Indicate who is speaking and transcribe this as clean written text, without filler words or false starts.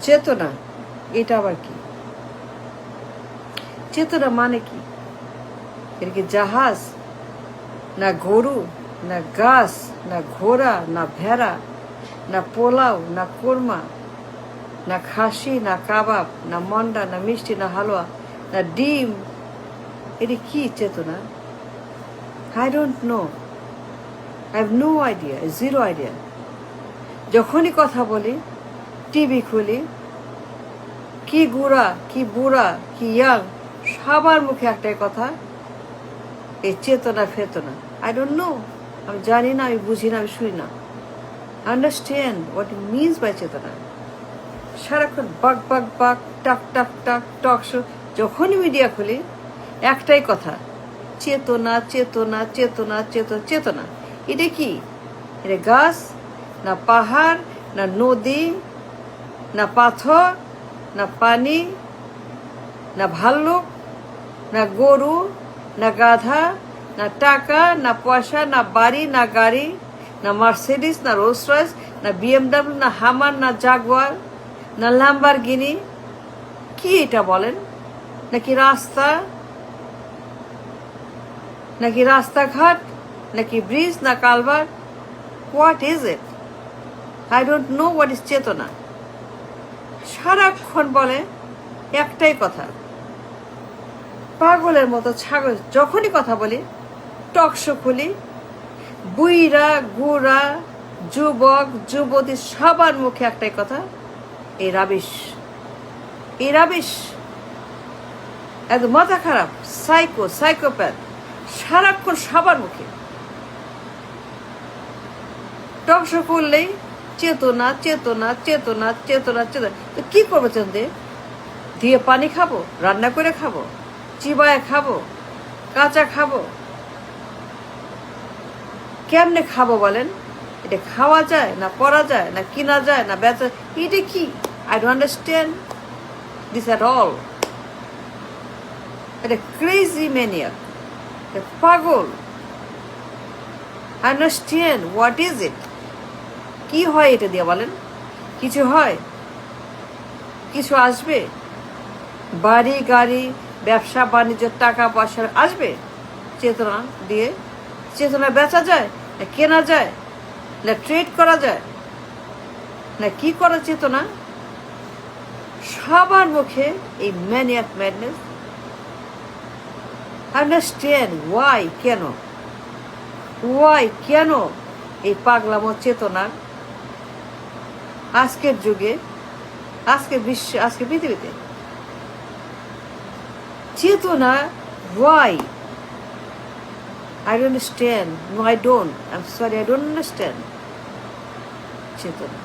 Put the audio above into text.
Speaker 1: চেতনা এটা আবার কি? চেতনা মানে কি? এটা কি জাহাজ, না গরু, না গাছ, না ঘোড়া, না ভেড়া, না পোলাও, না কোরমা, না খাসি, না কাবাব, না মন্ডা, না মিষ্টি, না হালুয়া, না ডিম? এটা কি চেতনা? I don't know, I have no idea, zero idea. যখনই কথা বলি, টিভি খুলি, কি গুড়া, কি বুড়া, কি ইয়াং, সবার মুখে একটাই কথা, এই চেতনা ফেতনা। আই ডোন্ট নো, আমি জানি না, আমি বুঝি না, আমি শুনি না। Understand what it means by চেতনা। সারাক্ষণ বাক বাক বাক, টাক টাক টাক, টক শো, যখনই মিডিয়া খুলি একটাই কথা, চেতনা চেতনা চেতনা চেতনা চেতনা। এটা কি? এটা গাছ, না পাহাড়, না নদী, না পাথর, না পানি, না ভাল্লুক, না গরু, না গাধা, না টাকা, না পয়সা, না বাড়ি, না গাড়ি, না মার্সিডিস, না রোলস রয়েস, না বিএমডাব্লিউ, না হামার, না জাগুয়ার, না ল্যাম্বরগিনি। কি এটা বলেন? নাকি রাস্তা, নাকি রাস্তাঘাট, নাকি ব্রিজ, না culvert? What is it? I don't know what is চেতনা। সারাক্ষণ বলে একটাই কথা, পাগলের মতো ছাগল। যখনই কথা বলি, টকশো খুলি, বুইরা গুড়া, যুবক যুবতী সবার মুখে একটাই কথা, এই রাবিশ, এই রাবিশ। একদম মাথা খারাপ, সাইকো, সাইকোপ্যাথ, সারাক্ষণ সবার মুখে। টকশো করলেই চেতনা চেতনা চেতনা চেতনা চেতনা। তো কি করবো চন্দে? দিয়ে পানি খাবো, রান্না করে খাবো, চিবায় খাবো, কাঁচা খাবো? কেমনে খাবো বলেন? এটা খাওয়া যায় না, পরা যায় না, কিনা যায় না, বেচা? এটা কি? I don't understand this at all. এটা ক্রেজি ম্যানিয়াক, পাগল। Understand what is it? কি হয় এটা দিয়ে বলেন? কিছু হয়? কিছু আসবে? বাড়ি গাড়ি, ব্যবসা বাণিজ্য, টাকা পয়সা আসবে চেতনা দিয়ে? চেতনা বেচা যায় না, কেনা যায় না, ট্রেড করা যায় না? কি করা চেতনা? সবার মুখে এই ম্যানিয়াক, ম্যাডনেস। আন্ডারস্ট্যান্ড ওয়াই, কেন, ওয়াই, কেন এই পাগলামো চেতনা আজকের যুগে, আজকে বিশ্ব, আজকে পৃথিবীতে? চেতনা Y? I don't understand. No, I don't. I'm sorry, I don't understand. চেতনা।